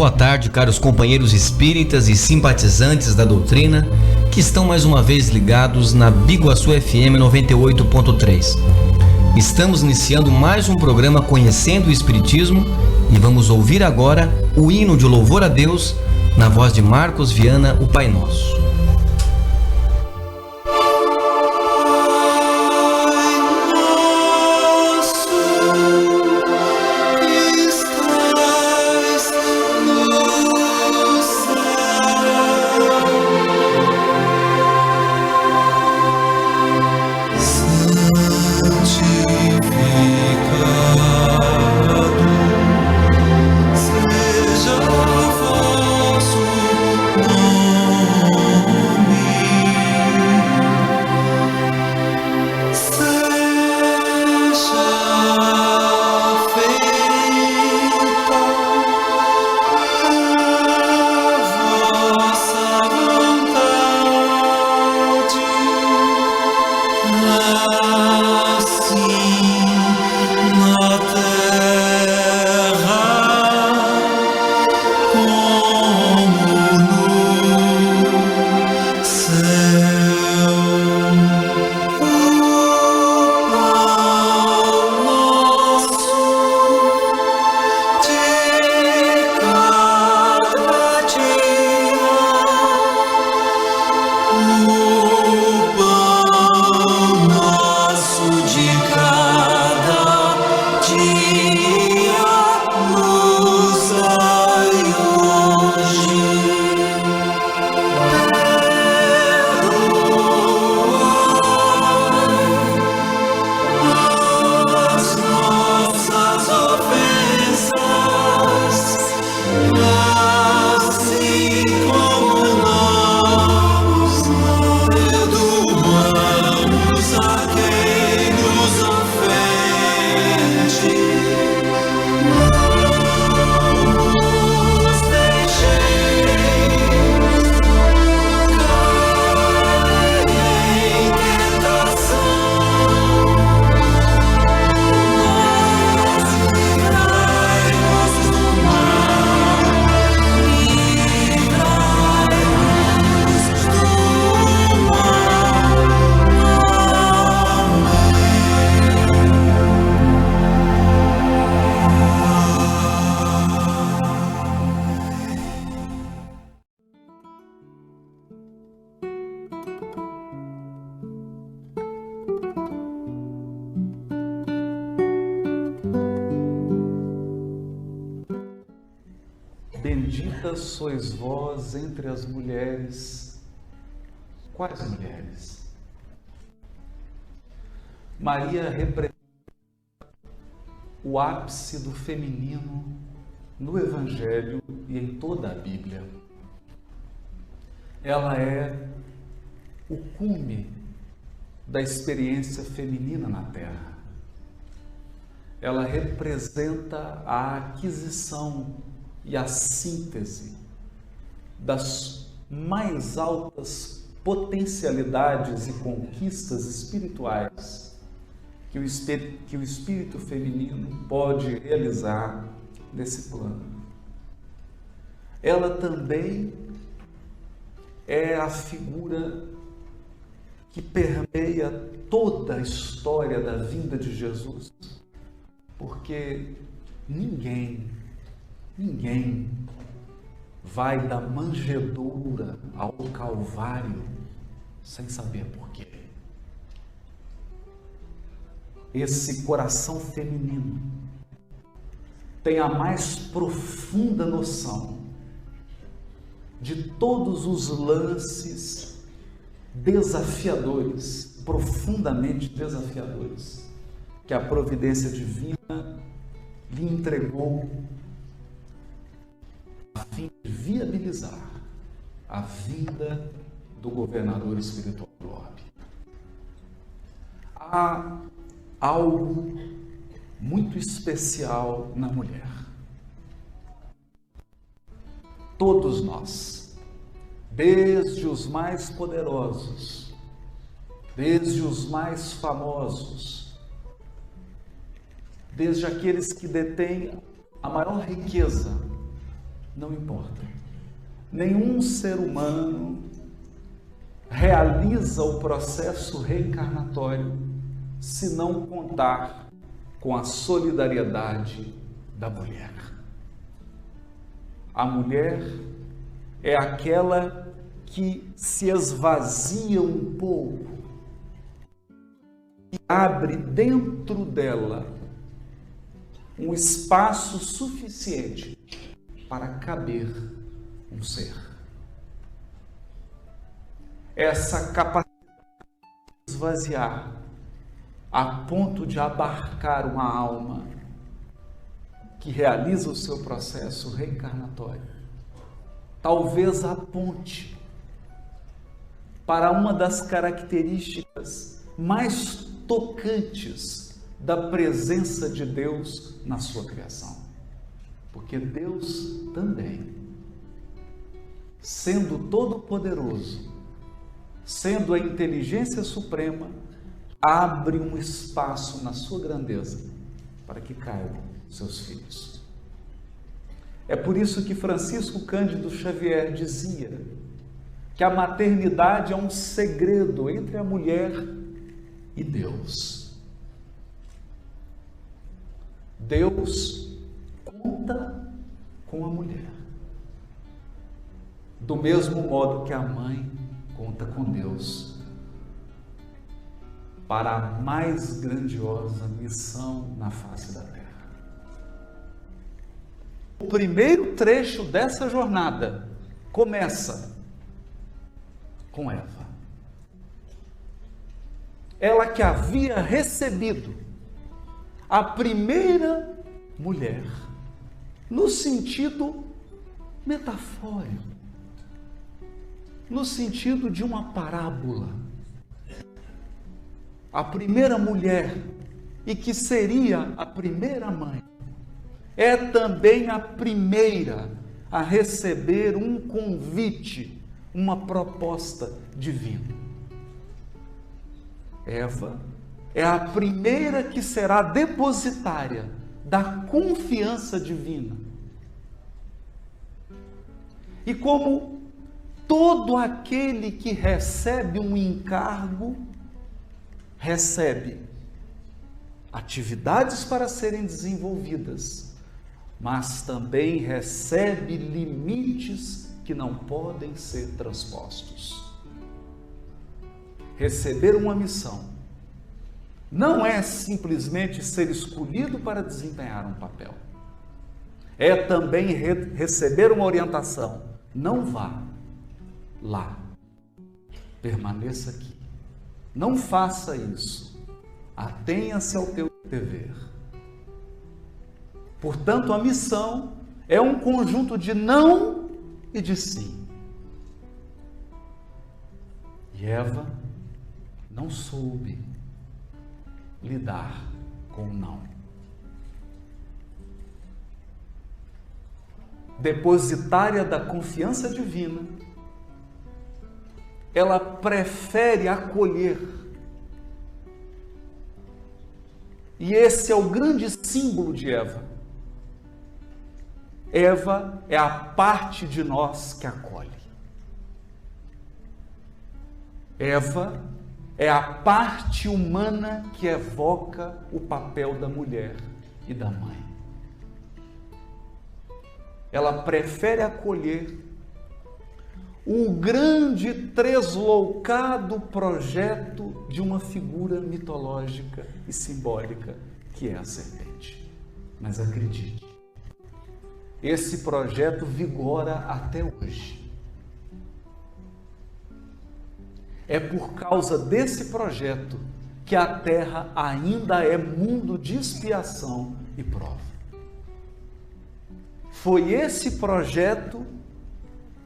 boa tarde, caros companheiros espíritas e simpatizantes da doutrina que estão mais uma vez ligados na Biguaçu FM 98.3. Estamos iniciando mais um programa Conhecendo o Espiritismo e vamos ouvir agora o hino de louvor a Deus na voz de Marcos Viana, o Pai Nosso. Bendita sois vós entre as mulheres. Quais mulheres? Maria representa o ápice do feminino no Evangelho e em toda a Bíblia. Ela é o cume da experiência feminina na Terra. Ela representa a aquisição e a síntese das mais altas potencialidades e conquistas espirituais que o espírito feminino pode realizar nesse plano. Ela também é a figura que permeia toda a história da vinda de Jesus, porque ninguém vai da manjedoura ao Calvário sem saber por quê. Esse coração feminino tem a mais profunda noção de todos os lances desafiadores, profundamente desafiadores, que a providência divina lhe entregou a fim de viabilizar a vinda do governador espiritual do orbe. Há algo muito especial na mulher. Todos nós, desde os mais poderosos, desde os mais famosos, desde aqueles que detêm a maior riqueza, Não importa. Nenhum ser humano realiza o processo reencarnatório se não contar com a solidariedade da mulher. A mulher é aquela que se esvazia um pouco e abre dentro dela um espaço suficiente para caber um ser. Essa capacidade de esvaziar a ponto de abarcar uma alma que realiza o seu processo reencarnatório, talvez aponte para uma das características mais tocantes da presença de Deus na sua criação. Porque Deus também, sendo todo-poderoso, sendo a inteligência suprema, abre um espaço na sua grandeza para que caiam seus filhos. É por isso que Francisco Cândido Xavier dizia que a maternidade é um segredo entre a mulher e Deus. Deus conta com a mulher, do mesmo modo que a mãe conta com Deus para a mais grandiosa missão na face da terra. O primeiro trecho dessa jornada começa com Eva. Ela que havia recebido a primeira mulher, no sentido metafórico, no sentido de uma parábola. A primeira mulher, e que seria a primeira mãe, é também a primeira a receber um convite, uma proposta divina. Eva é a primeira que será depositária da confiança divina. E como todo aquele que recebe um encargo, recebe atividades para serem desenvolvidas, mas também recebe limites que não podem ser transpostos. Receber uma missão não é simplesmente ser escolhido para desempenhar um papel. É também receber uma orientação. Não vá lá. Permaneça aqui. Não faça isso. Atenha-se ao teu dever. Portanto, a missão é um conjunto de não e de sim. E Eva não soube lidar com o não. Depositária da confiança divina, ela prefere acolher. E esse é o grande símbolo de Eva. Eva é a parte de nós que acolhe. Eva é a parte humana que evoca o papel da mulher e da mãe. Ela prefere acolher o grande tresloucado projeto de uma figura mitológica e simbólica que é a serpente. Mas acredite, esse projeto vigora até hoje. É por causa desse projeto que a Terra ainda é mundo de expiação e prova. Foi esse projeto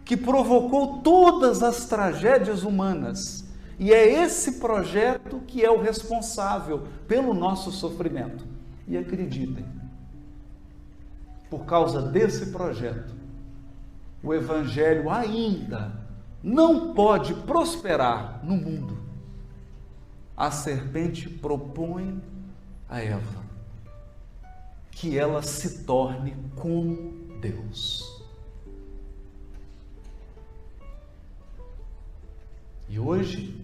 que provocou todas as tragédias humanas. E é esse projeto que é o responsável pelo nosso sofrimento. E acreditem, por causa desse projeto, o Evangelho ainda não pode prosperar no mundo. A serpente propõe a Eva que ela se torne como Deus. E hoje,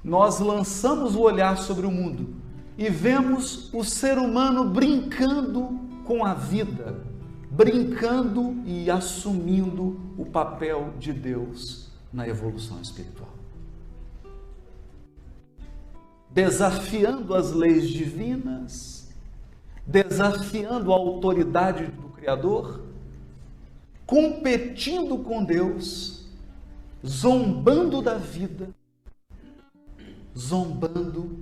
nós lançamos o olhar sobre o mundo e vemos o ser humano brincando com a vida, brincando e assumindo o papel de Deus na evolução espiritual. Desafiando as leis divinas, desafiando a autoridade do Criador, competindo com Deus, zombando da vida, zombando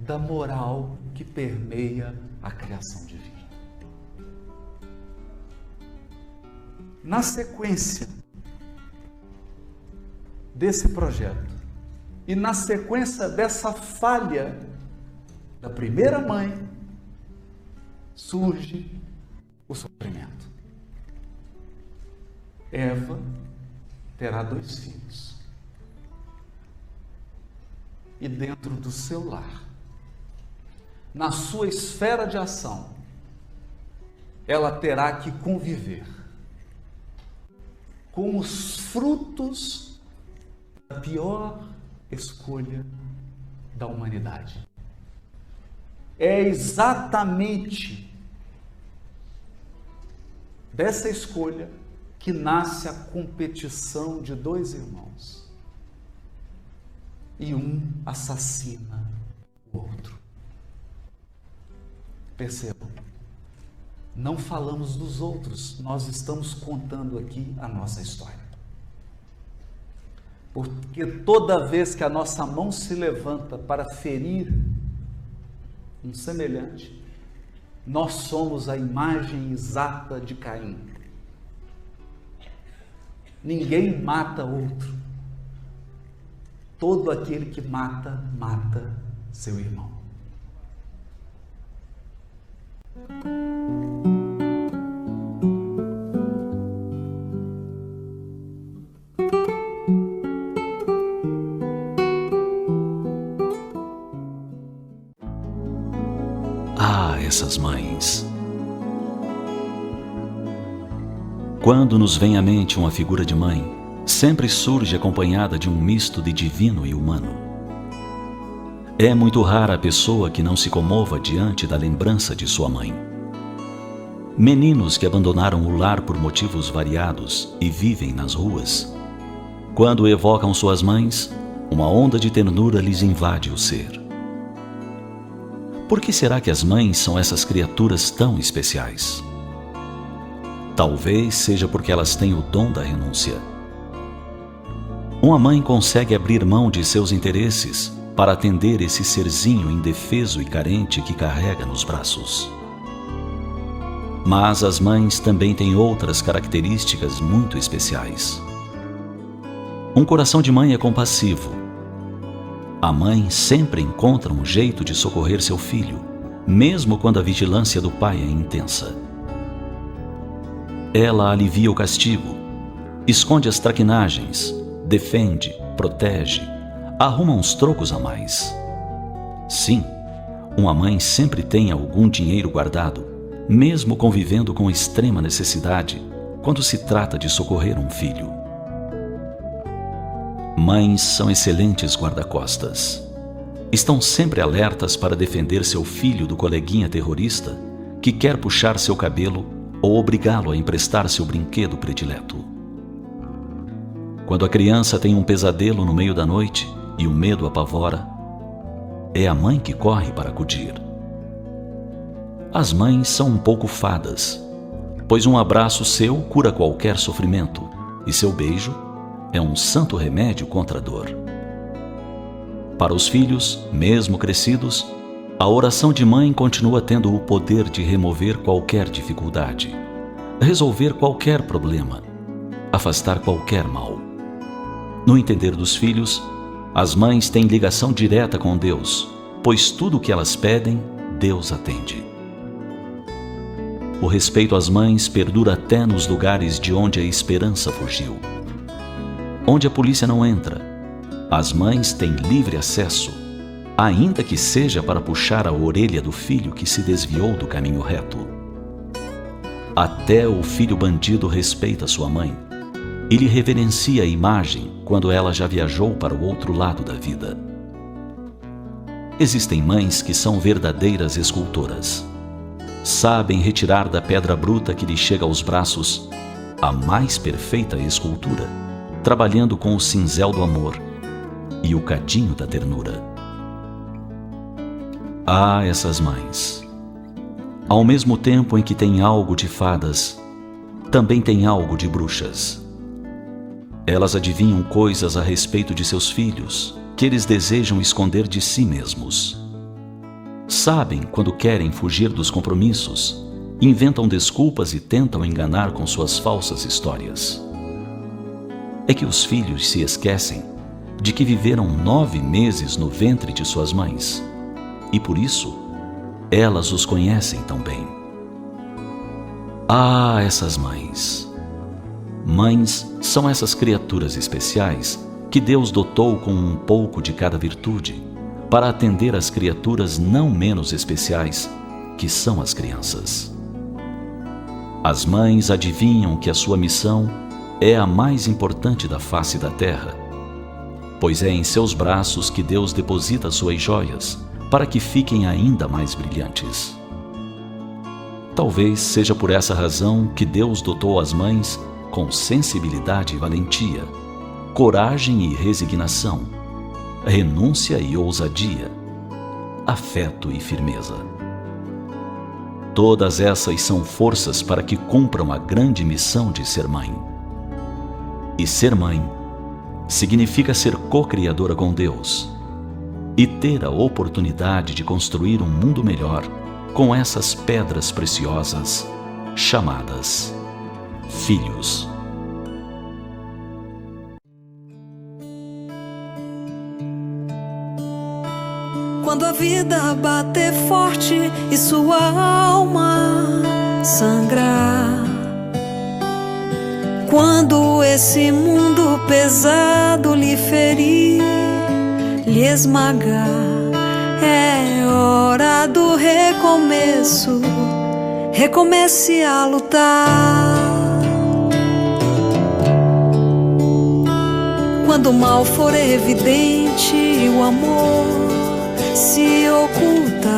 da moral que permeia a criação divina. Na sequência desse projeto e na sequência dessa falha da primeira mãe, surge o sofrimento. Eva terá 2 filhos. E dentro do seu lar, na sua esfera de ação, ela terá que conviver com os frutos da pior escolha da humanidade. É exatamente dessa escolha que nasce a competição de 2 irmãos. E um assassina o outro. Percebam, não falamos dos outros, nós estamos contando aqui a nossa história. Porque toda vez que a nossa mão se levanta para ferir um semelhante, nós somos a imagem exata de Caim. Ninguém mata outro. Todo aquele que mata, mata seu irmão. Ah, essas mães! Quando nos vem à mente uma figura de mãe, sempre surge acompanhada de um misto de divino e humano. É muito rara a pessoa que não se comova diante da lembrança de sua mãe. Meninos que abandonaram o lar por motivos variados e vivem nas ruas, quando evocam suas mães, uma onda de ternura lhes invade o ser. Por que será que as mães são essas criaturas tão especiais? Talvez seja porque elas têm o dom da renúncia. Uma mãe consegue abrir mão de seus interesses para atender esse serzinho indefeso e carente que carrega nos braços. Mas as mães também têm outras características muito especiais. Um coração de mãe é compassivo. A mãe sempre encontra um jeito de socorrer seu filho, mesmo quando a vigilância do pai é intensa. Ela alivia o castigo, esconde as traquinagens, defende, protege, arruma uns trocos a mais. Sim, uma mãe sempre tem algum dinheiro guardado, mesmo convivendo com extrema necessidade, quando se trata de socorrer um filho. Mães são excelentes guarda-costas. Estão sempre alertas para defender seu filho do coleguinha terrorista que quer puxar seu cabelo ou obrigá-lo a emprestar seu brinquedo predileto. Quando a criança tem um pesadelo no meio da noite e o medo apavora, é a mãe que corre para acudir. As mães são um pouco fadas, pois um abraço seu cura qualquer sofrimento e seu beijo é um santo remédio contra a dor. Para os filhos, mesmo crescidos, a oração de mãe continua tendo o poder de remover qualquer dificuldade, resolver qualquer problema, afastar qualquer mal. No entender dos filhos, as mães têm ligação direta com Deus, pois tudo o que elas pedem, Deus atende. O respeito às mães perdura até nos lugares de onde a esperança fugiu. Onde a polícia não entra, as mães têm livre acesso, ainda que seja para puxar a orelha do filho que se desviou do caminho reto. Até o filho bandido respeita sua mãe, e lhe reverencia a imagem quando ela já viajou para o outro lado da vida. Existem mães que são verdadeiras escultoras. Sabem retirar da pedra bruta que lhe chega aos braços a mais perfeita escultura, trabalhando com o cinzel do amor e o cadinho da ternura. Ah, essas mães! Ao mesmo tempo em que tem algo de fadas, também tem algo de bruxas. Elas adivinham coisas a respeito de seus filhos que eles desejam esconder de si mesmos. Sabem quando querem fugir dos compromissos, inventam desculpas e tentam enganar com suas falsas histórias. É que os filhos se esquecem de que viveram 9 meses no ventre de suas mães, e por isso elas os conhecem tão bem. Ah, essas mães! Mães são essas criaturas especiais que Deus dotou com um pouco de cada virtude para atender às criaturas não menos especiais, que são as crianças. As mães adivinham que a sua missão é a mais importante da face da terra, pois é em seus braços que Deus deposita suas joias para que fiquem ainda mais brilhantes. Talvez seja por essa razão que Deus dotou as mães com sensibilidade e valentia, coragem e resignação, renúncia e ousadia, afeto e firmeza. Todas essas são forças para que cumpram a grande missão de ser mãe. E ser mãe significa ser co-criadora com Deus e ter a oportunidade de construir um mundo melhor com essas pedras preciosas chamadas filhos. Quando a vida bater forte e sua alma sangrar, quando esse mundo pesado lhe ferir, lhe esmagar, é hora do recomeço. Recomece a lutar. Quando o mal for evidente e o amor se ocultar,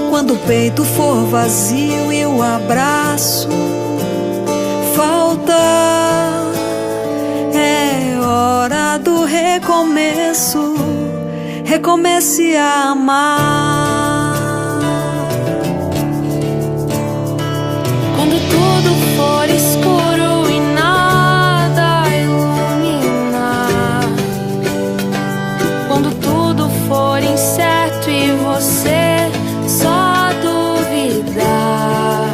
quando o peito for vazio e o abraço faltar, é hora do recomeço. Recomece a amar. Quando tudo for escuro e nada iluminar, quando tudo for incerto e você só duvidar,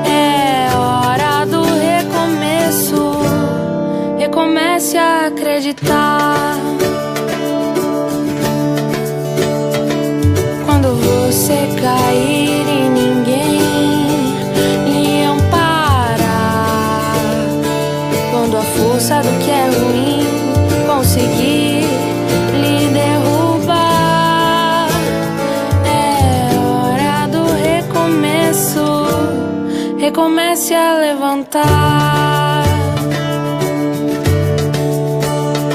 é hora do recomeço. Recomece a acreditar. Quando você cair e ninguém lhe amparar, quando a força do que é ruim conseguir lhe derrubar, é hora do recomeço. Recomece a levantar.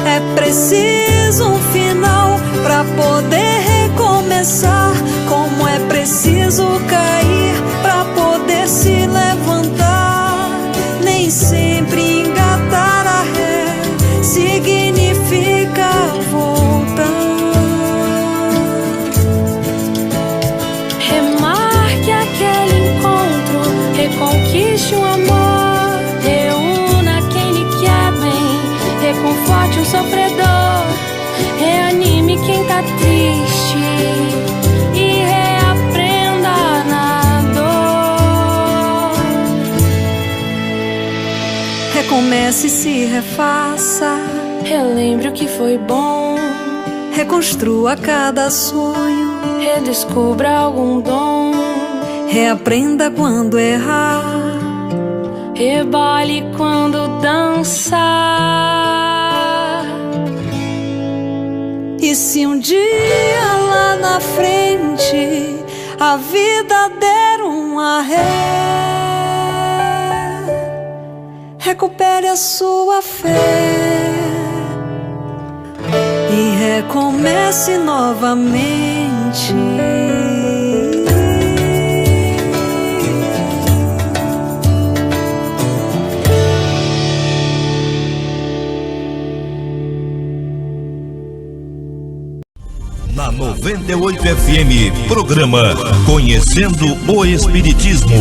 É preciso um final para poder recomeçar, como é preciso cair para poder se levantar. Nem sempre engatar a ré significa voltar. Remarque aquele encontro, reconquiste o amor, reúna quem lhe quer bem, reconforte o sofredor, reanime quem tá triste e reaprenda na dor. Recomece e se refaça, relembre o que foi bom, reconstrua cada sonho, redescubra algum dom, reaprenda quando errar, rebole quando dançar. E se um dia lá na frente a vida der um arré, recupere a sua fé e recomece novamente. Na 98 FM, programa Conhecendo o Espiritismo.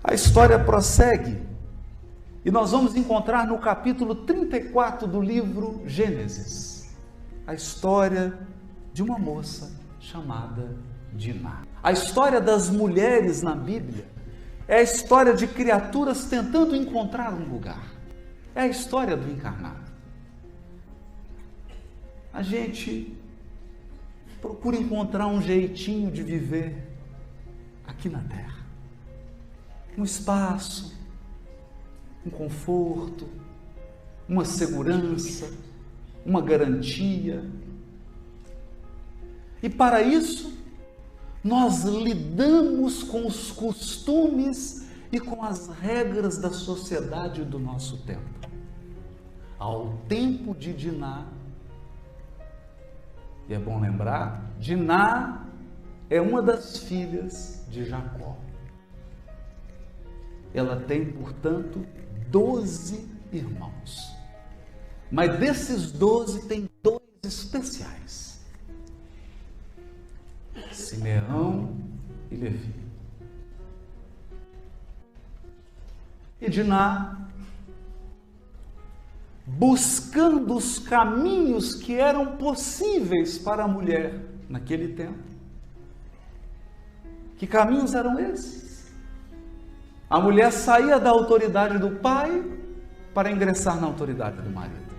A história prossegue e nós vamos encontrar no capítulo 34 do livro Gênesis a história de uma moça chamada Diná. A história das mulheres na Bíblia é a história de criaturas tentando encontrar um lugar. É a história do encarnado. A gente procura encontrar um jeitinho de viver aqui na Terra. Um espaço, um conforto, uma segurança, uma garantia. E para isso, nós lidamos com os costumes e com as regras da sociedade do nosso tempo. Ao tempo de Diná, e é bom lembrar, Diná é uma das filhas de Jacó. Ela tem, portanto, 12 irmãos. Mas desses 12 tem 2 especiais: Simeão e Levi. E Diná, buscando os caminhos que eram possíveis para a mulher naquele tempo. Que caminhos eram esses? A mulher saía da autoridade do pai para ingressar na autoridade do marido.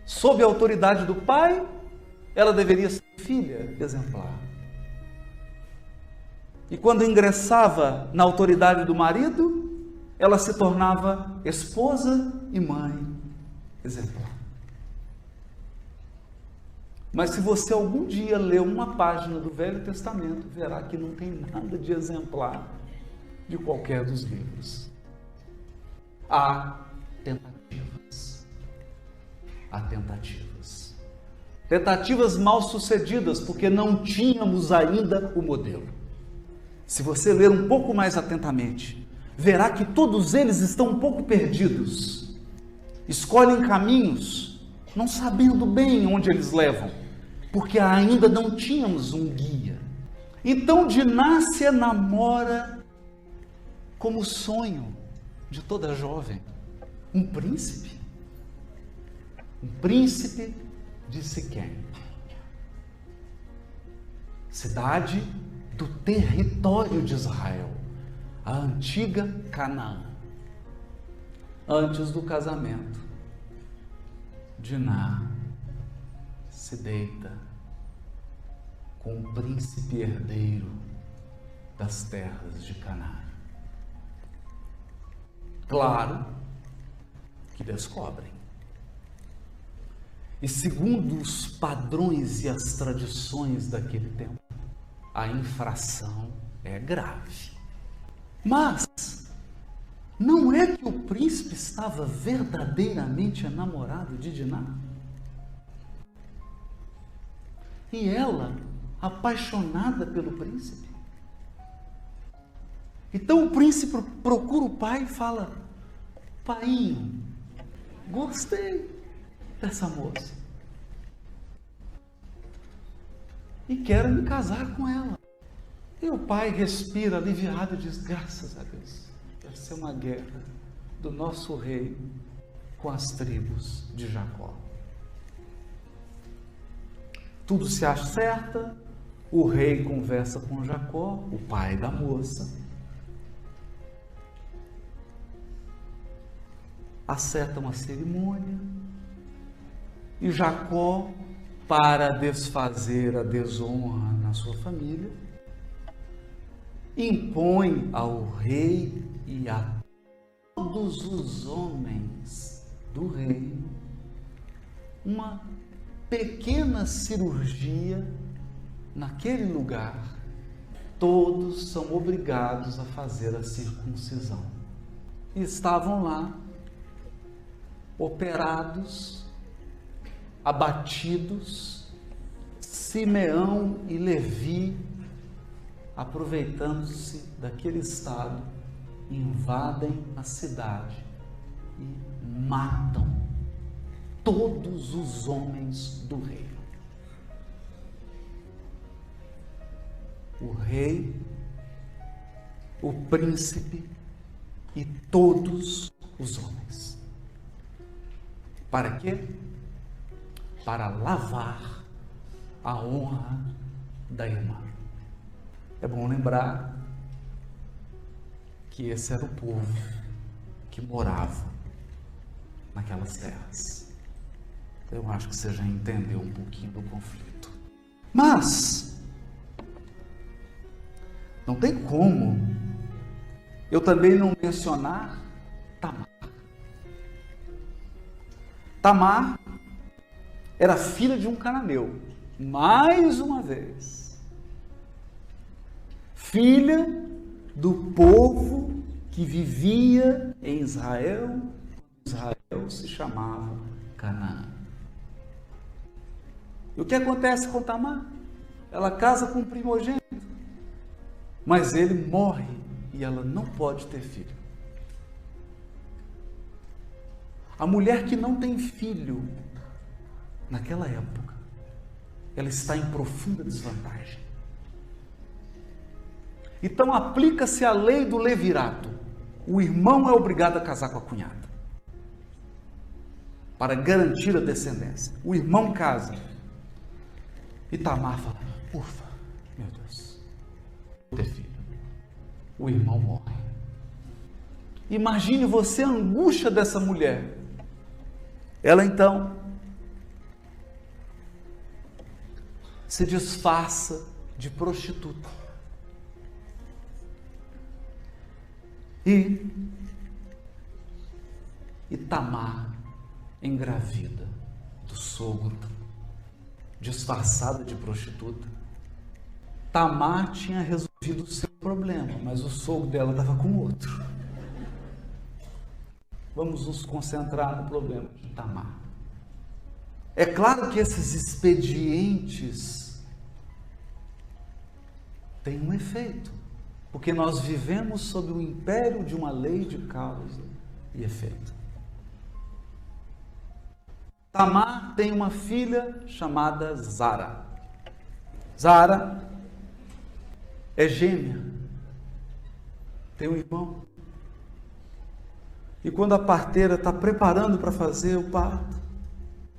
Sob a autoridade do pai, ela deveria ser filha exemplar. E quando ingressava na autoridade do marido, ela se tornava esposa e mãe exemplar. Mas se você algum dia ler uma página do Velho Testamento, verá que não tem nada de exemplar de qualquer dos livros. Há tentativas. Há tentativas. Tentativas mal sucedidas, porque não tínhamos ainda o modelo. Se você ler um pouco mais atentamente, verá que todos eles estão um pouco perdidos. Escolhem caminhos, não sabendo bem onde eles levam, porque ainda não tínhamos um guia. Então Diná se enamora como sonho de toda jovem, um príncipe. Um príncipe de Siquém, cidade do território de Israel, a antiga Canaã. Antes do casamento, Diná se deita com o príncipe herdeiro das terras de Canaã. Claro que descobrem. E segundo os padrões e as tradições daquele tempo, a infração é grave. Mas não é que o príncipe estava verdadeiramente enamorado de Diná? E ela, apaixonada pelo príncipe? Então o príncipe procura o pai e fala: painho, gostei dessa moça e quero me casar com ela. E o pai respira aliviado e diz: graças a Deus, vai ser uma guerra do nosso rei com as tribos de Jacó. Tudo se acerta, o rei conversa com Jacó, o pai da moça, acerta uma cerimônia, e Jacó, para desfazer a desonra na sua família, impõe ao rei e a todos os homens do reino uma pequena cirurgia naquele lugar. Todos são obrigados a fazer a circuncisão. E estavam lá, operados, abatidos, Simeão e Levi, aproveitando-se daquele estado, invadem a cidade e matam todos os homens do reino. O rei, o príncipe e todos os homens. Para quê? Para lavar a honra da irmã. É bom lembrar que esse era o povo que morava naquelas terras. Eu acho que você já entendeu um pouquinho do conflito. Mas não tem como eu também não mencionar Tamar. Tamar era filha de um cananeu, mais uma vez. Filha do povo que vivia em Israel. Israel se chamava Canaã. E o que acontece com Tamar? Ela casa com um primogênito, mas ele morre e ela não pode ter filho. A mulher que não tem filho, naquela época, ela está em profunda desvantagem. Então aplica-se a lei do levirato. O irmão é obrigado a casar com a cunhada, para garantir a descendência. O irmão casa. E Tamar fala: ufa, meu Deus, vou ter filho. O irmão morre. Imagine você a angústia dessa mulher. Ela então se disfarça de prostituta. E Tamar engravida do sogro, disfarçada de prostituta. Tamar tinha resolvido o seu problema, mas o sogro dela estava com outro. Vamos nos concentrar no problema de Tamar. É claro que esses expedientes têm um efeito, porque nós vivemos sob o império de uma lei de causa e efeito. Tamar tem uma filha chamada Zara. Zara é gêmea, tem um irmão. E quando a parteira está preparando para fazer o parto,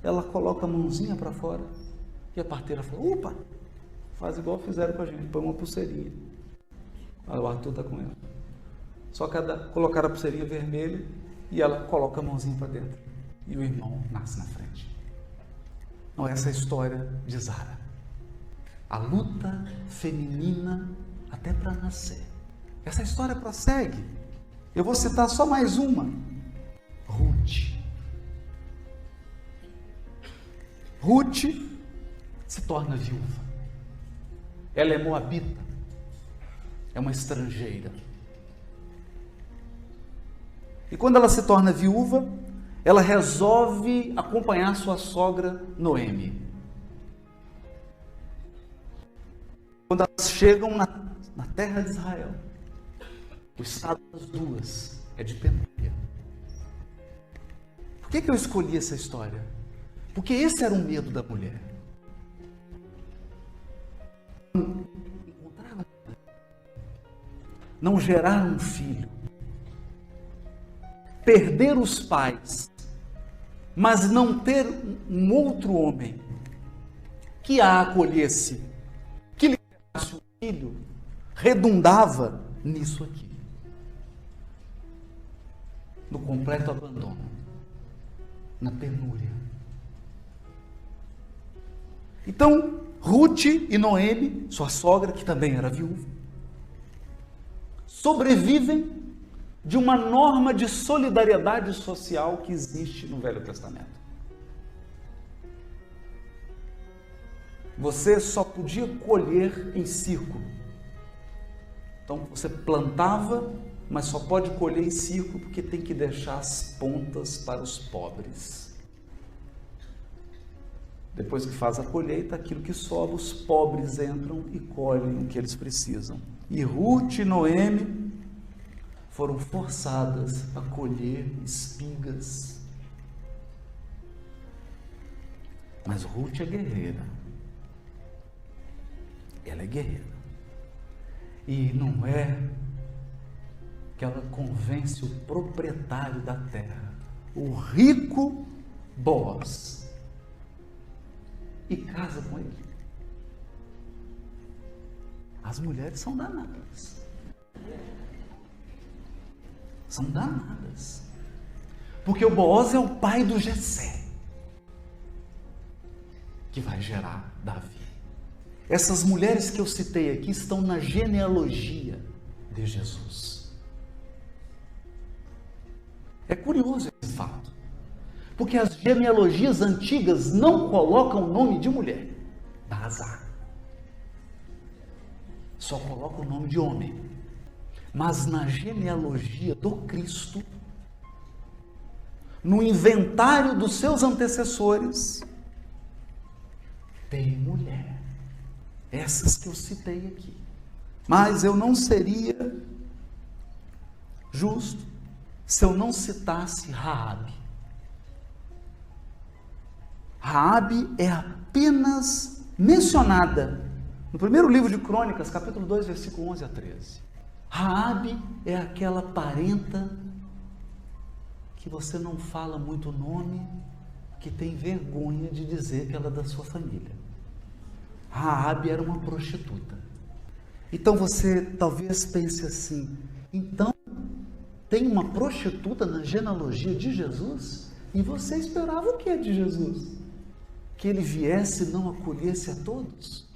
ela coloca a mãozinha para fora e a parteira fala: opa, faz igual fizeram com a gente, põe uma pulseirinha. O Arthur está com ela. Só que colocar a pulseirinha vermelha e ela coloca a mãozinha para dentro. E o irmão nasce na frente. Não, essa é a história de Zara. A luta feminina até para nascer. Essa história prossegue. Eu vou citar só mais uma. Ruth. Ruth se torna viúva. Ela é moabita. É uma estrangeira. E quando ela se torna viúva, ela resolve acompanhar sua sogra Noemi. Quando elas chegam na terra de Israel, o estado das duas é de penúria. Por que eu escolhi essa história? Porque esse era o medo da mulher. Não gerar um filho, perder os pais, mas não ter um outro homem que a acolhesse, que lhe desse um filho, redundava nisso aqui, no completo abandono, na penúria. Então, Ruth e Noemi, sua sogra, que também era viúva, sobrevivem de uma norma de solidariedade social que existe no Velho Testamento. Você só podia colher em círculo. Então você plantava, mas só pode colher em círculo porque tem que deixar as pontas para os pobres. Depois que faz a colheita, aquilo que sobra, os pobres entram e colhem o que eles precisam. E Ruth e Noemi foram forçadas a colher espigas. Mas Ruth é guerreira. Ela é guerreira. E não é que ela convence o proprietário da terra, o rico Boaz, e casa com ele. As mulheres são danadas. São danadas. Porque o Boaz é o pai do Jessé, que vai gerar Davi. Essas mulheres que eu citei aqui estão na genealogia de Jesus. É curioso esse fato, porque as genealogias antigas não colocam o nome de mulher, dá azar. Só colocam o nome de homem. Mas na genealogia do Cristo, no inventário dos seus antecessores, tem mulher. Essas que eu citei aqui. Mas eu não seria justo se eu não citasse Raabe. Raabe é apenas mencionada no primeiro livro de Crônicas, capítulo 2, versículo 11 a 13. Raabe é aquela parenta que você não fala muito o nome, que tem vergonha de dizer que ela é da sua família. Raabe era uma prostituta. Então você talvez pense assim, então tem uma prostituta na genealogia de Jesus? E você esperava o que de Jesus? Que ele viesse e não acolhesse a todos?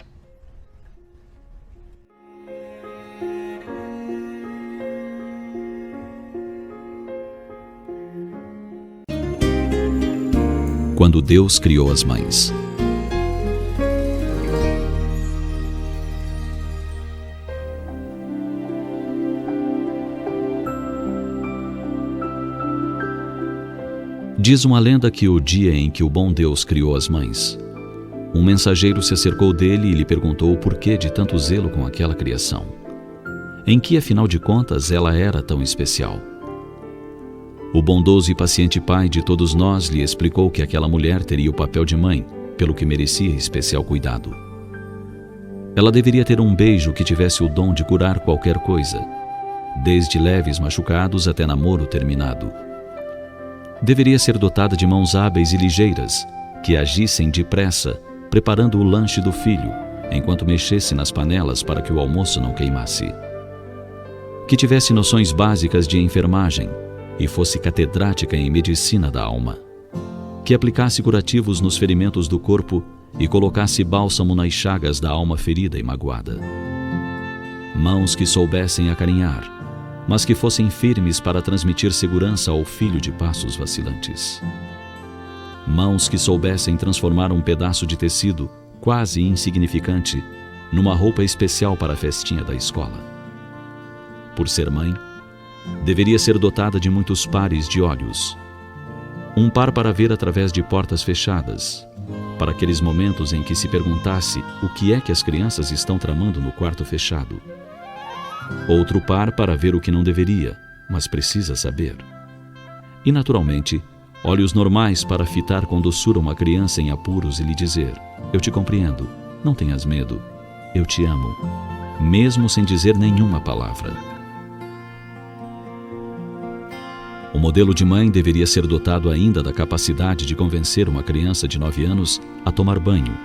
Quando Deus criou as mães. Diz uma lenda que o dia em que o bom Deus criou as mães, um mensageiro se acercou dele e lhe perguntou o porquê de tanto zelo com aquela criação. Em que, afinal de contas, ela era tão especial? O bondoso e paciente pai de todos nós lhe explicou que aquela mulher teria o papel de mãe, pelo que merecia especial cuidado. Ela deveria ter um beijo que tivesse o dom de curar qualquer coisa, desde leves machucados até namoro terminado. Deveria ser dotada de mãos hábeis e ligeiras, que agissem depressa, preparando o lanche do filho, enquanto mexesse nas panelas para que o almoço não queimasse. Que tivesse noções básicas de enfermagem e fosse catedrática em medicina da alma. Que aplicasse curativos nos ferimentos do corpo e colocasse bálsamo nas chagas da alma ferida e magoada. Mãos que soubessem acarinhar, mas que fossem firmes para transmitir segurança ao filho de passos vacilantes. Mãos que soubessem transformar um pedaço de tecido, quase insignificante, numa roupa especial para a festinha da escola. Por ser mãe, deveria ser dotada de muitos pares de olhos. Um par para ver através de portas fechadas, para aqueles momentos em que se perguntasse o que é que as crianças estão tramando no quarto fechado. Outro par para ver o que não deveria, mas precisa saber. E, naturalmente, olhos normais para fitar com doçura uma criança em apuros e lhe dizer: eu te compreendo, não tenhas medo, eu te amo, mesmo sem dizer nenhuma palavra. O modelo de mãe deveria ser dotado ainda da capacidade de convencer uma criança de 9 anos a tomar banho,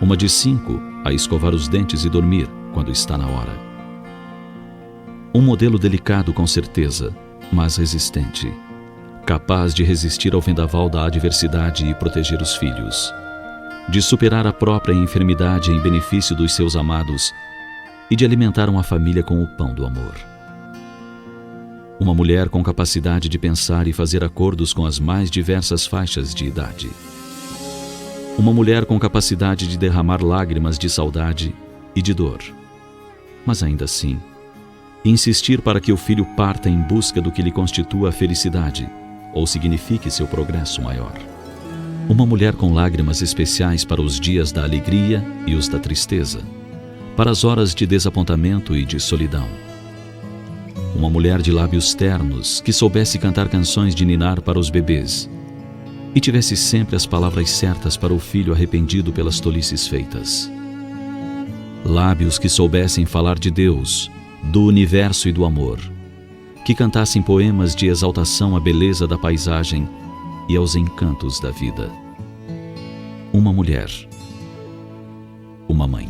uma de 5 a escovar os dentes e dormir quando está na hora. Um modelo delicado com certeza, mas resistente, capaz de resistir ao vendaval da adversidade e proteger os filhos, de superar a própria enfermidade em benefício dos seus amados e de alimentar uma família com o pão do amor. uma mulher com capacidade de pensar e fazer acordos com as mais diversas faixas de idade. Uma mulher com capacidade de derramar lágrimas de saudade e de dor. Mas ainda assim, insistir para que o filho parta em busca do que lhe constitua a felicidade ou signifique seu progresso maior. Uma mulher com lágrimas especiais para os dias da alegria e os da tristeza, para as horas de desapontamento e de solidão. Uma mulher de lábios ternos que soubesse cantar canções de ninar para os bebês e tivesse sempre as palavras certas para o filho arrependido pelas tolices feitas. Lábios que soubessem falar de Deus, do universo e do amor, que cantassem poemas de exaltação à beleza da paisagem e aos encantos da vida. Uma mulher, uma mãe.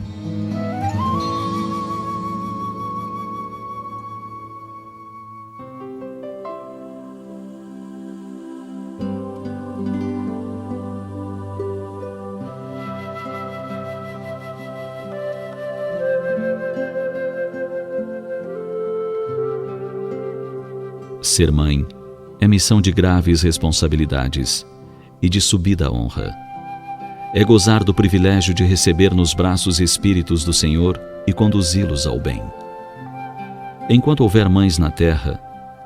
Ser mãe é missão de graves responsabilidades e de subida honra. É gozar do privilégio de receber nos braços espíritos do Senhor e conduzi-los ao bem. Enquanto houver mães na terra,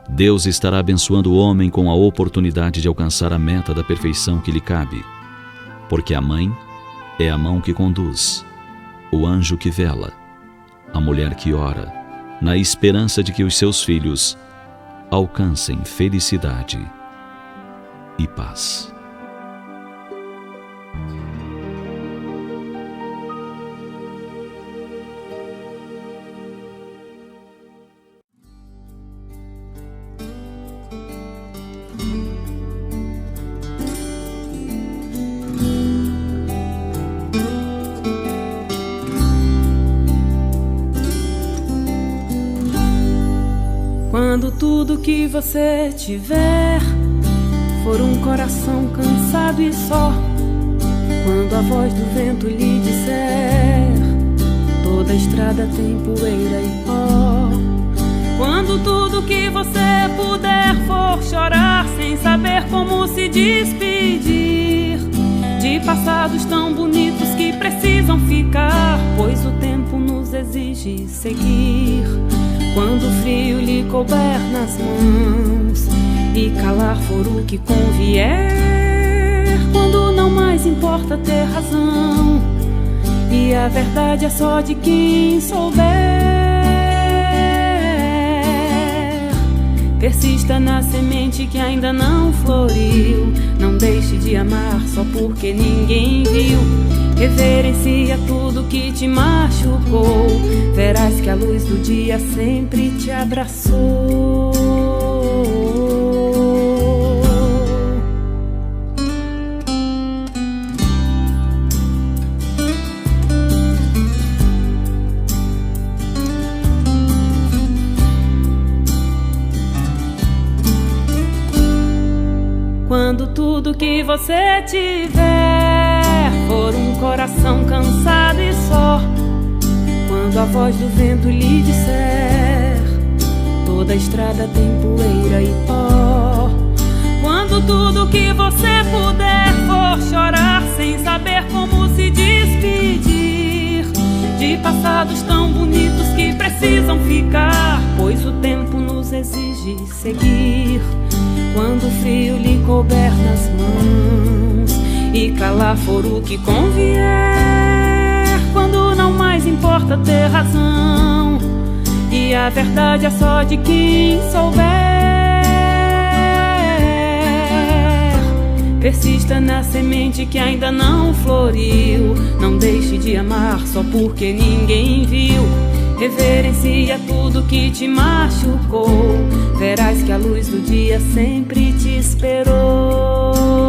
Deus estará abençoando o homem com a oportunidade de alcançar a meta da perfeição que lhe cabe, porque a mãe é a mão que conduz, o anjo que vela, a mulher que ora, na esperança de que os seus filhos alcancem felicidade e paz. Quando tudo que você tiver for um coração cansado e só, quando a voz do vento lhe disser toda a estrada tem poeira e pó, quando tudo que você puder for chorar sem saber como se despedir de passados tão bonitos que precisam ficar, pois o tempo nos exige seguir. Quando o frio lhe couber nas mãos e calar for o que convier, quando não mais importa ter razão e a verdade é só de quem souber, persista na semente que ainda não floriu, não deixe de amar só porque ninguém viu. Reverencia tudo que te machucou, verás que a luz do dia sempre te abraçou. Quando tudo que você tiver for um coração cansado e só, quando a voz do vento lhe disser toda a estrada tem poeira e pó, quando tudo que você puder for chorar sem saber como se despedir de passados tão bonitos que precisam ficar, pois o tempo nos exige seguir. Quando o frio lhe couber nas mãos e calar for o que convier, quando não mais importa ter razão e a verdade é só de quem souber, persista na semente que ainda não floriu, não deixe de amar só porque ninguém viu. Reverencia tudo que te machucou, verás que a luz do dia sempre te esperou.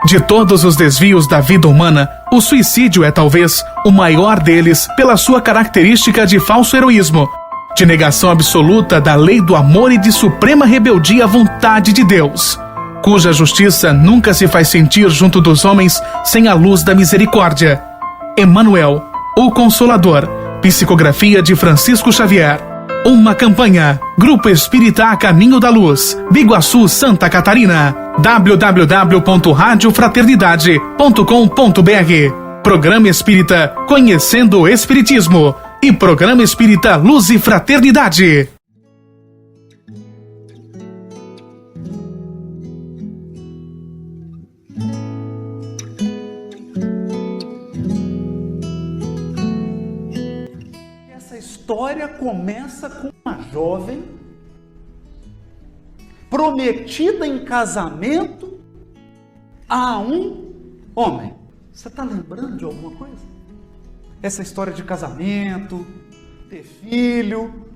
De todos os desvios da vida humana, o suicídio é talvez o maior deles pela sua característica de falso heroísmo, de negação absoluta da lei do amor e de suprema rebeldia à vontade de Deus, cuja justiça nunca se faz sentir junto dos homens sem a luz da misericórdia. Emmanuel, o Consolador, psicografia de Francisco Xavier. Uma campanha. Grupo Espírita A Caminho da Luz, Biguaçu, Santa Catarina. www.radiofraternidade.com.br. Programa Espírita Conhecendo o Espiritismo e Programa Espírita Luz e Fraternidade. Essa história começa com uma jovem prometida em casamento a um homem. Você está lembrando de alguma coisa? Essa história de casamento, ter filho,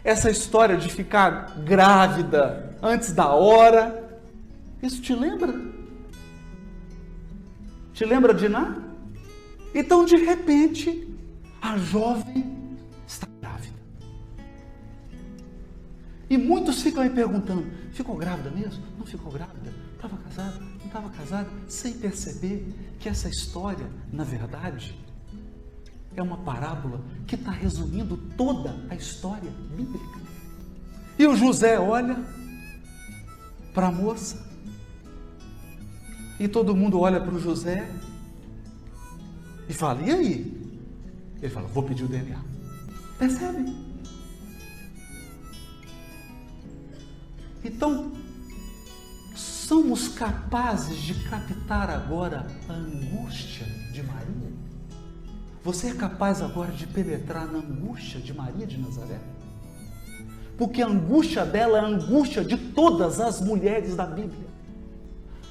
essa história de ficar grávida antes da hora, isso te lembra? Te lembra de nada? Então, de repente, a jovem está grávida. E muitos ficam aí perguntando, ficou grávida mesmo? Não ficou grávida? Estava casada? Não estava casada? Sem perceber que essa história, na verdade, é uma parábola que está resumindo toda a história bíblica. E o José olha para a moça, e todo mundo olha para o José e fala, e aí? Ele fala, vou pedir o DNA. Percebe? Então, somos capazes de captar agora a angústia de Maria? Você é capaz agora de penetrar na angústia de Maria de Nazaré? Porque a angústia dela é a angústia de todas as mulheres da Bíblia.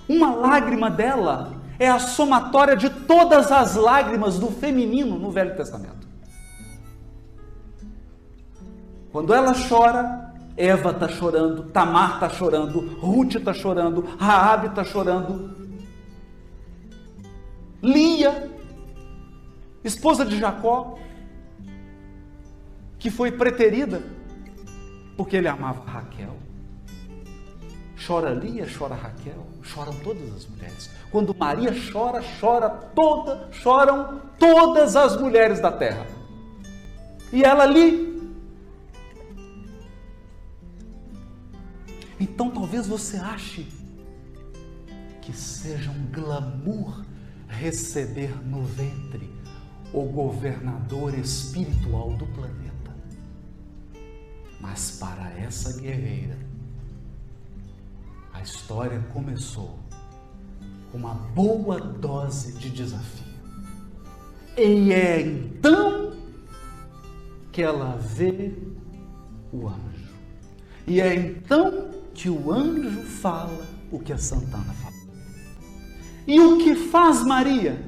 Uma lágrima dela é a somatória de todas as lágrimas do feminino no Velho Testamento. Quando ela chora, Eva está chorando, Tamar está chorando, Ruth está chorando, Raabe está chorando. Lia, esposa de Jacó, que foi preterida porque ele amava Raquel. Chora Lia, chora Raquel, choram todas as mulheres. Quando Maria chora, choram todas as mulheres da terra. E ela ali. Então talvez você ache que seja um glamour receber no ventre o governador espiritual do planeta. Mas para essa guerreira, a história começou com uma boa dose de desafio. E é então que ela vê o anjo. E é então que o anjo fala o que a Santana falou. E o que faz Maria?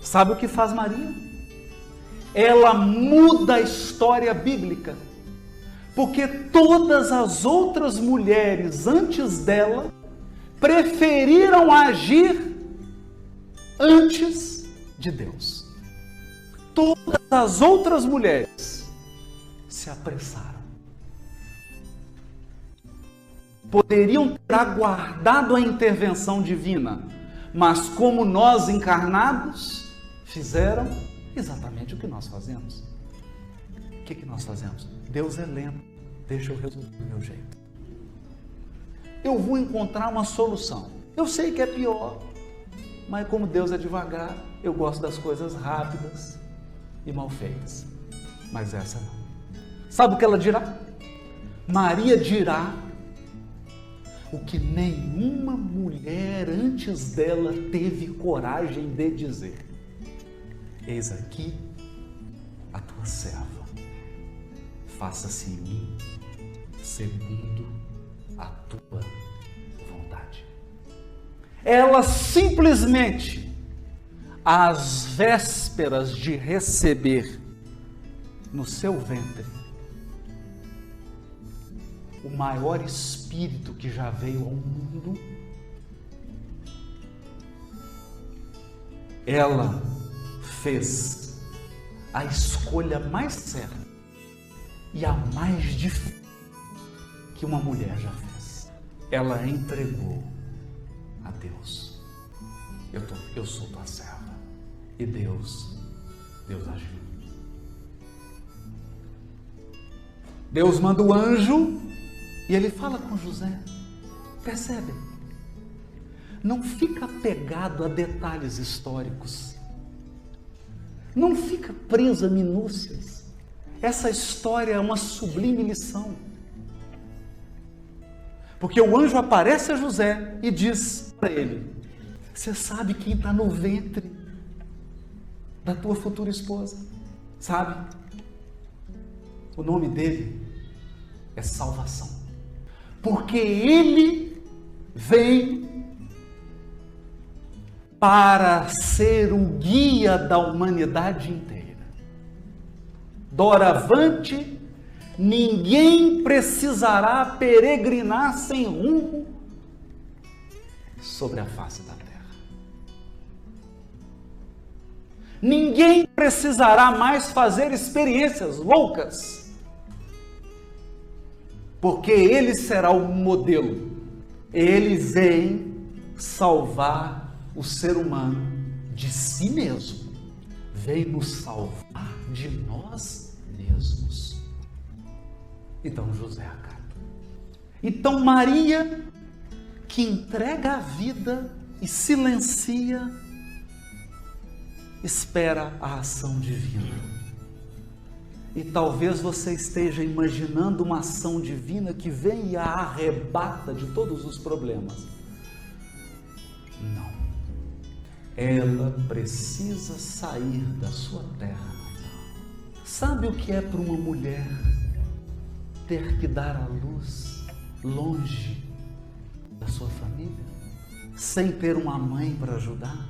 Sabe o que faz Maria? Ela muda a história bíblica, porque todas as outras mulheres antes dela preferiram agir antes de Deus. Todas as outras mulheres se apressaram. Poderiam ter aguardado a intervenção divina, mas como nós encarnados, fizeram exatamente o que nós fazemos. O que nós fazemos? Deus é lento, deixa eu resolver do meu jeito. Eu vou encontrar uma solução. Eu sei que é pior, mas como Deus é devagar, eu gosto das coisas rápidas e mal feitas. Mas essa não. Sabe o que ela dirá? Maria dirá o que nenhuma mulher antes dela teve coragem de dizer. Eis aqui a tua serva, faça-se em mim segundo a tua vontade. Ela simplesmente, às vésperas de receber no seu ventre o maior espírito que já veio ao mundo, ela fez a escolha mais certa e a mais difícil que uma mulher já fez. Ela entregou a Deus. Eu sou tua serva. E Deus agiu. Deus manda o anjo e ele fala com José. Percebe? Não fica apegado a detalhes históricos. Não fica preso a minúcias. Essa história é uma sublime lição. Porque o anjo aparece a José e diz para ele: você sabe quem está no ventre da tua futura esposa? Sabe? O nome dele é Salvação. Porque ele vem para ser o guia da humanidade inteira. Doravante, ninguém precisará peregrinar sem rumo sobre a face da terra. Ninguém precisará mais fazer experiências loucas, porque ele será o modelo. Ele vem salvar o ser humano de si mesmo, vem nos salvar de nós mesmos. Então José acata. Então Maria, que entrega a vida e silencia, espera a ação divina. E talvez você esteja imaginando uma ação divina que vem e a arrebata de todos os problemas. Não. Ela precisa sair da sua terra natal. Sabe o que é para uma mulher ter que dar à luz longe da sua família? Sem ter uma mãe para ajudar?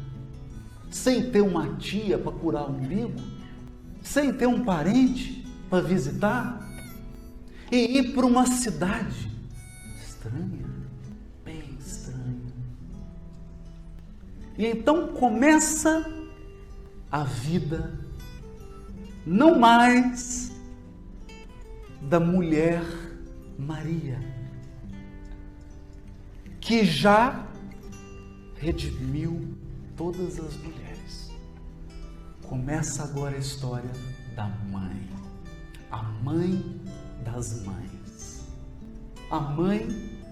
Sem ter uma tia para curar o umbigo? Sem ter um parente para visitar? E ir para uma cidade estranha, bem estranha. E então começa a vida, não mais da mulher Maria, que já redimiu todas as mulheres. Começa agora a história da mãe, a mãe das mães, a mãe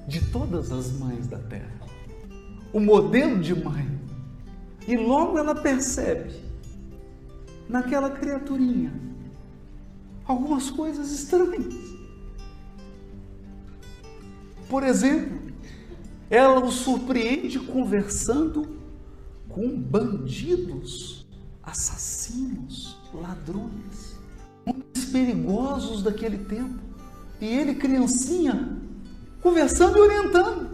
de todas as mães da terra, o modelo de mãe. E logo ela percebe naquela criaturinha algumas coisas estranhas. Por exemplo, ela o surpreende conversando com bandidos, assassinos, ladrões, homens perigosos daquele tempo. E ele, criancinha, conversando e orientando.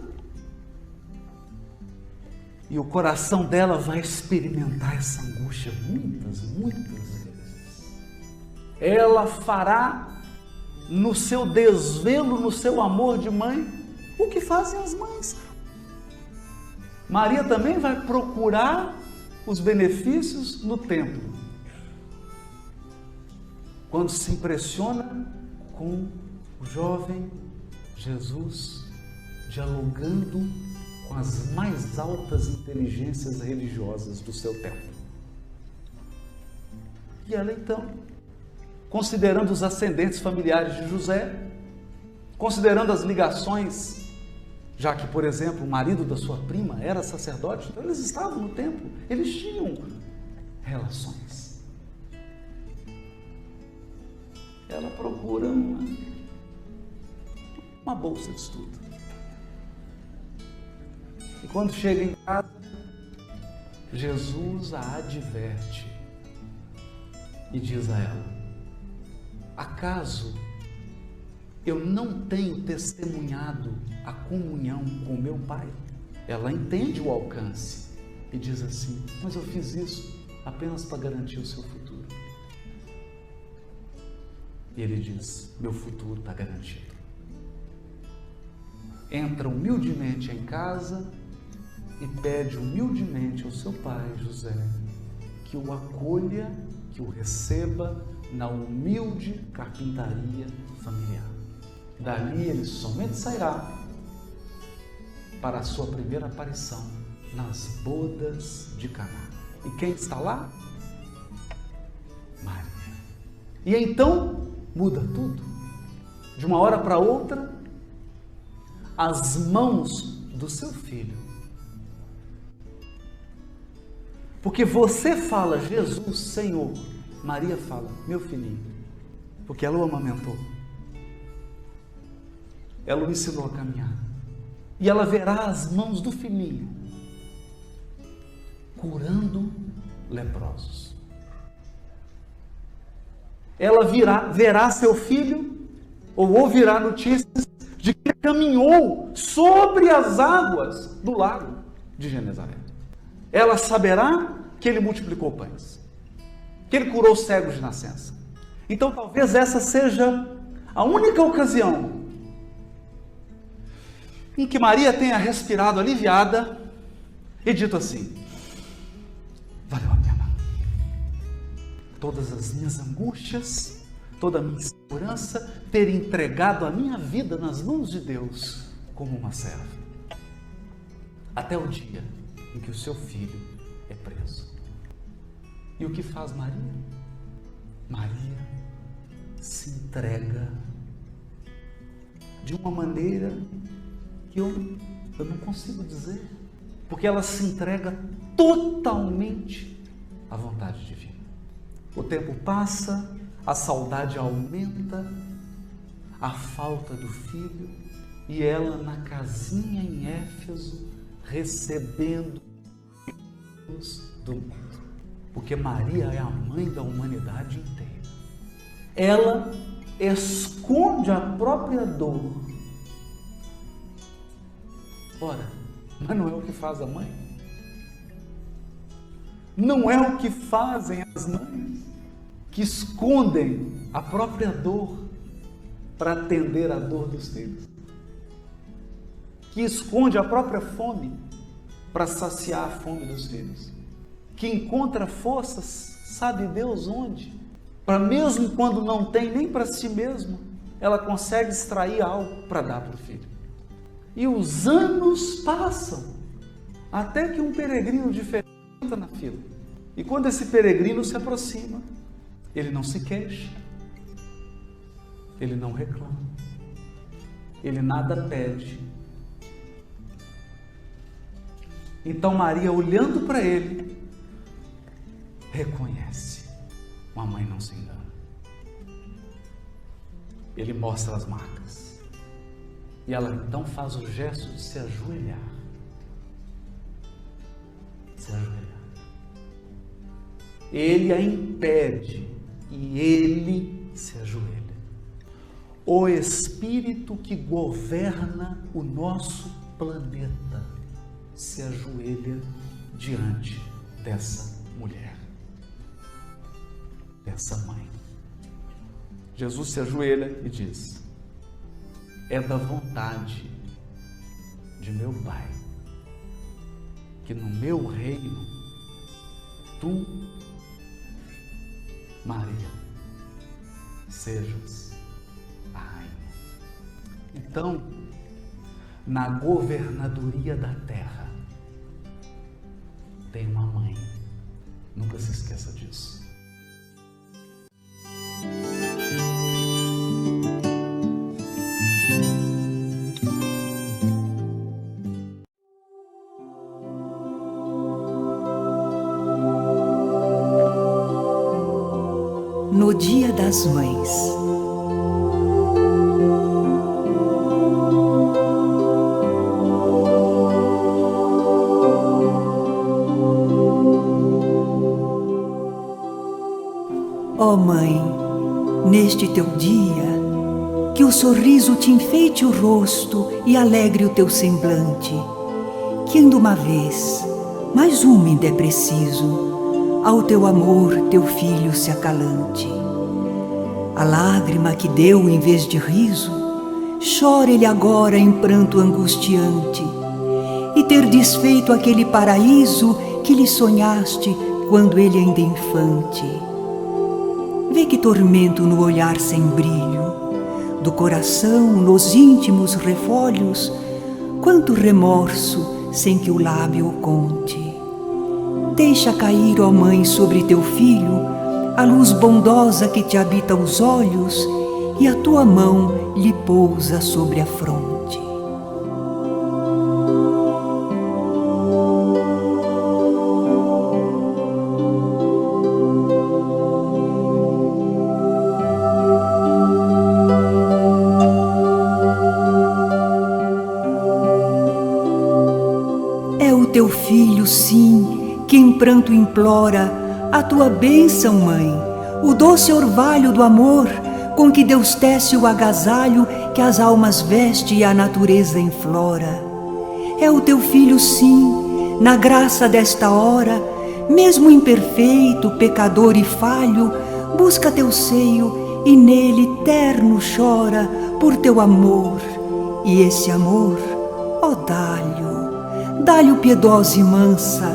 E o coração dela vai experimentar essa angústia muitas vezes. Ela fará no seu desvelo, no seu amor de mãe, o que fazem as mães. Maria também vai procurar os benefícios no templo, quando se impressiona com o jovem Jesus dialogando com as mais altas inteligências religiosas do seu tempo. E ela então, considerando os ascendentes familiares de José, considerando as ligações, já que, por exemplo, o marido da sua prima era sacerdote, então eles estavam no templo, eles tinham relações. Ela procura uma bolsa de estudo. E quando chega em casa, Jesus a adverte e diz a ela: acaso eu não tenho testemunhado a comunhão com meu Pai? Ela entende o alcance e diz assim: mas eu fiz isso apenas para garantir o seu futuro. E ele diz: meu futuro está garantido. entra humildemente em casa e pede humildemente ao seu pai, José, que o acolha, que o receba na humilde carpintaria familiar. Dali ele somente sairá para a sua primeira aparição nas bodas de Caná. E quem está lá? Maria. E então muda tudo. De uma hora para outra, as mãos do seu filho. Porque você fala Jesus, Senhor. Maria fala, meu filhinho. Porque ela o amamentou. Ela o ensinou a caminhar. E ela verá as mãos do filhinho curando leprosos. Ela verá seu filho, ou ouvirá notícias de que caminhou sobre as águas do lago de Genezaré. Ela saberá que ele multiplicou pães, que ele curou cegos de nascença. Então talvez essa seja a única ocasião em que Maria tenha respirado aliviada e dito assim: valeu a pena. Todas as minhas angústias, toda a minha insegurança, ter entregado a minha vida nas mãos de Deus como uma serva. Até o dia em que o seu filho é preso. E o que faz Maria? Maria se entrega de uma maneira que eu não consigo dizer, porque ela se entrega totalmente à vontade divina. O tempo passa, a saudade aumenta, a falta do filho, e ela na casinha em Éfeso, recebendo do mundo, porque Maria é a mãe da humanidade inteira. Ela esconde a própria dor. Ora, mas não é o que faz a mãe? Não é o que fazem as mães que escondem a própria dor para atender a dor dos filhos? Que esconde a própria fome para saciar a fome dos filhos? Que encontra forças, sabe Deus onde? Para mesmo quando não tem nem para si mesmo, ela consegue extrair algo para dar para o filho. E os anos passam, até que um peregrino diferente entra na fila. E quando esse peregrino se aproxima, ele não se queixa, ele não reclama, ele nada pede. Então Maria, olhando para ele, reconhece. Uma mãe não se engana. Ele mostra as marcas. E ela então faz o gesto de se ajoelhar. Se ajoelhar. Ele a impede e ele se ajoelha. O Espírito que governa o nosso planeta se ajoelha diante dessa mulher, dessa mãe. Jesus se ajoelha e diz: é da vontade de meu Pai que no meu reino tu, Maria, sejas a rainha. Então, na governadoria da terra, tem uma mãe. Nunca se esqueça disso. No Dia das Mães. Ó Mãe, neste teu dia, que o sorriso te enfeite o rosto e alegre o teu semblante, que ainda uma vez, mais uma ainda é preciso, ao teu amor teu filho se acalante. A lágrima que deu em vez de riso, chora ele agora em pranto angustiante, e ter desfeito aquele paraíso que lhe sonhaste quando ele ainda infante. Vê que tormento no olhar sem brilho, do coração nos íntimos refolhos, quanto remorso sem que o lábio o conte. Deixa cair, ó Mãe, sobre teu filho a luz bondosa que te habita os olhos, e a tua mão lhe pousa sobre a fronte. É o teu filho, sim, que em pranto implora a tua bênção, Mãe, o doce orvalho do amor com que Deus tece o agasalho que as almas veste e a natureza enflora. É o teu filho, sim, na graça desta hora, mesmo imperfeito, pecador e falho, busca teu seio e nele terno chora por teu amor. E esse amor, ó, dá-lhe piedosa e mansa,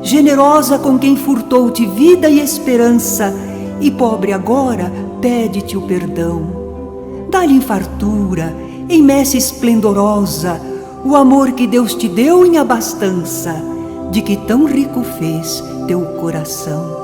generosa com quem furtou-te vida e esperança, e pobre agora pede-te o perdão. Dá-lhe em fartura, em messe esplendorosa, o amor que Deus te deu em abastança, de que tão rico fez teu coração.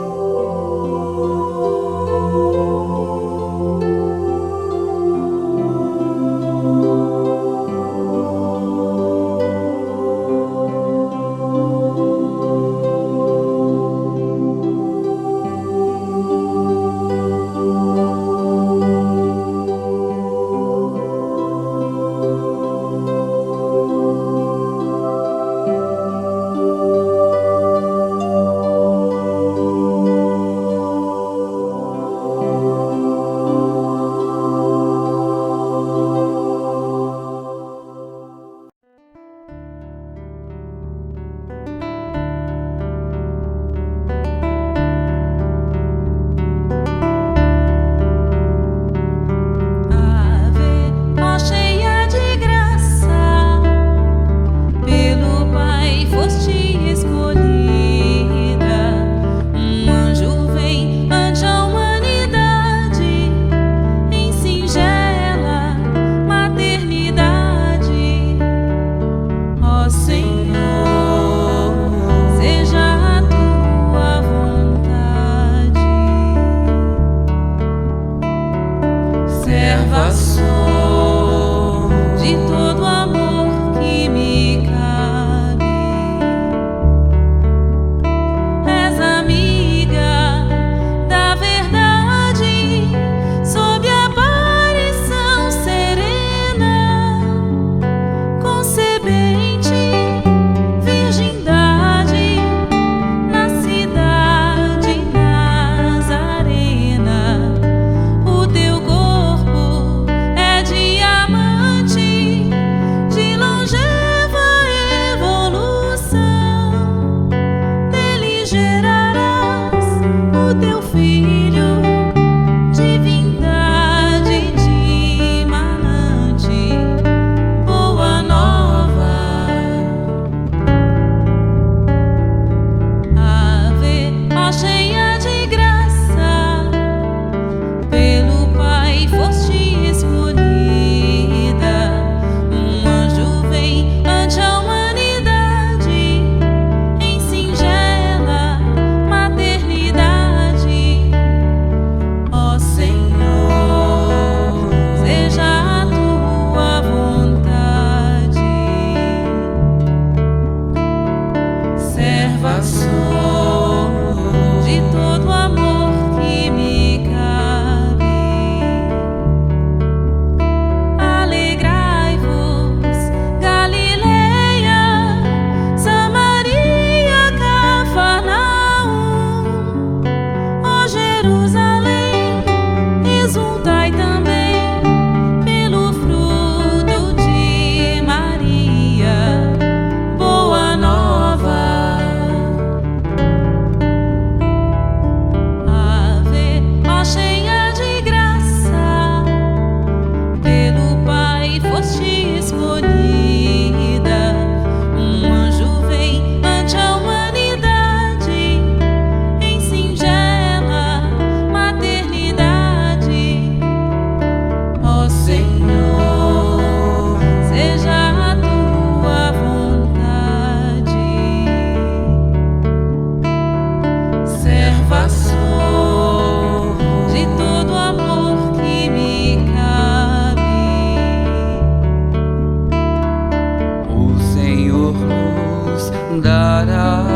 nos dará.